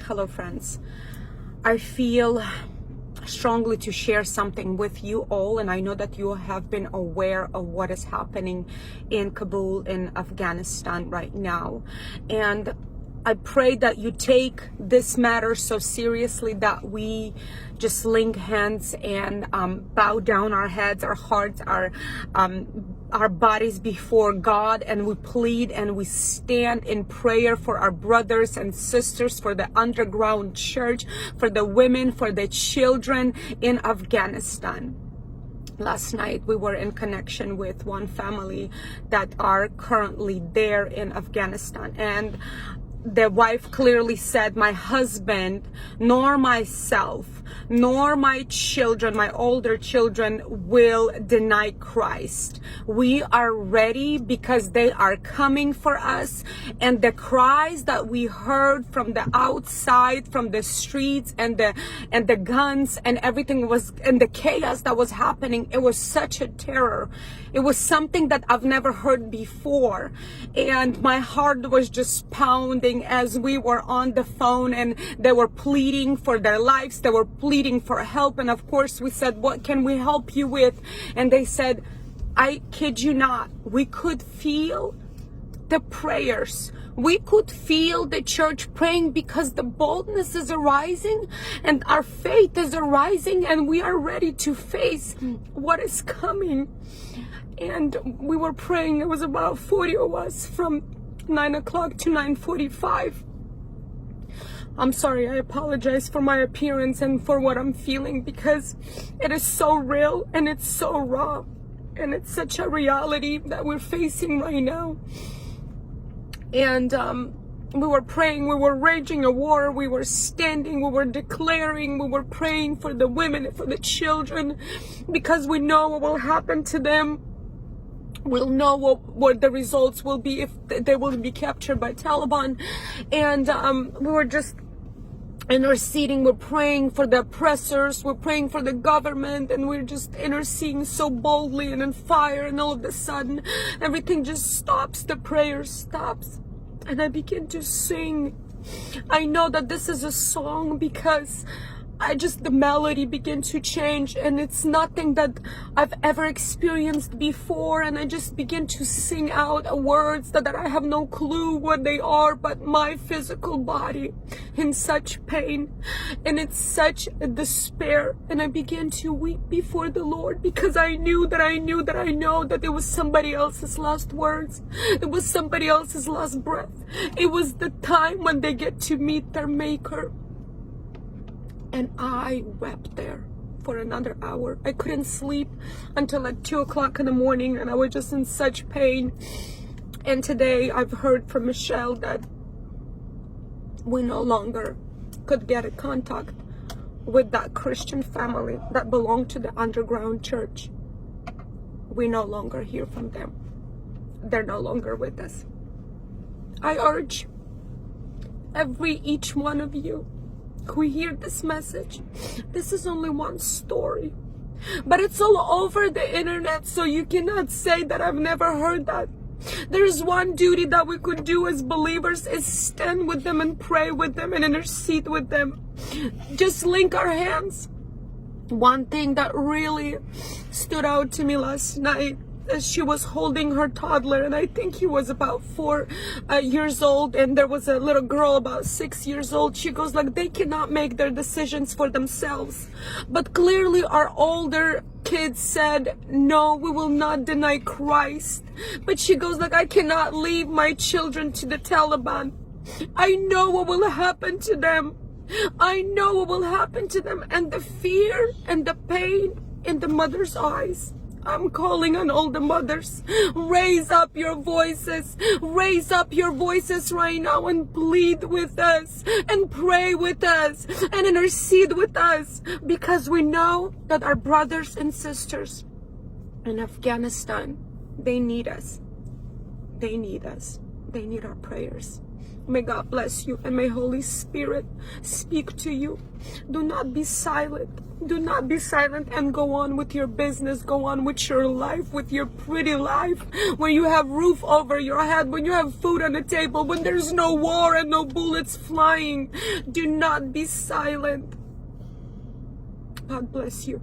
Hello friends, I feel strongly to share something with you all, and I know that you have been aware of what is happening in Kabul in Afghanistan right now, and I pray that you take this matter so seriously that we just link hands and bow down our heads, our hearts, our bodies before God, and we plead and we stand in prayer for our brothers and sisters, for the underground church, for the women, for the children in Afghanistan. Last night we were in connection with one family that are currently there in Afghanistan, and the wife clearly said, my husband, nor myself, nor my children, my older children, will deny Christ. We are ready because they are coming for us. And the cries that we heard from the outside, from the streets, and the guns and everything was, and the chaos that was happening, it was such a terror. It was something that I've never heard before. And my heart was just pounding as we were on the phone, and they were pleading for their lives. They were pleading for help. And of course we said, what can we help you with? And they said, I kid you not, we could feel the prayers. We could feel the church praying because the boldness is arising and our faith is arising, and we are ready to face what is coming. And we were praying. It was about 40 of us from 9 o'clock to 9:45. I'm sorry, I apologize for my appearance and for what I'm feeling, because it is so real and it's so raw, and it's such a reality that we're facing right now. And we were praying, we were raging a war, we were standing, we were declaring, we were praying for the women and for the children, because we know what will happen to them. We'll know what the results will be if they will be captured by Taleban. And we were just interceding. We're praying for the oppressors, we're praying for the government, and we're just interceding so boldly and in fire. And all of a sudden everything just stops, the prayer stops, and I begin to sing. I know that this is a song because the melody began to change, and it's nothing that I've ever experienced before. And I just begin to sing out words that I have no clue what they are, but my physical body in such pain and it's such a despair. And I began to weep before the Lord, because I know that it was somebody else's last words. It was somebody else's last breath. It was the time when they get to meet their Maker. And I wept there for another hour. I couldn't sleep until like 2 o'clock in the morning, and I was just in such pain. And today I've heard from Michelle that we no longer could get in contact with that Christian family that belonged to the underground church. We no longer hear from them. They're no longer with us. I urge each one of you who hear this message, this is only one story, but it's all over the internet, so you cannot say that I've never heard that. There's one duty that we could do as believers, is stand with them and pray with them and intercede with them. Just link our hands. One thing that really stood out to me last night, as she was holding her toddler, and I think he was about 4 years old, and there was a little girl about 6 years old. She goes like, they cannot make their decisions for themselves. But clearly our older kids said, no, we will not deny Christ. But she goes like, I cannot leave my children to the Taliban. I know what will happen to them. I know what will happen to them. And the fear and the pain in the mother's eyes. I'm calling on all the mothers. Raise up your voices. Raise up your voices right now and plead with us and pray with us and intercede with us, because we know that our brothers and sisters in Afghanistan, they need us. They need us. They need our prayers. May God bless you and may Holy Spirit speak to you. Do not be silent. Do not be silent and go on with your business. Go on with your life, with your pretty life. When you have roof over your head, when you have food on the table, when there's no war and no bullets flying. Do not be silent. God bless you.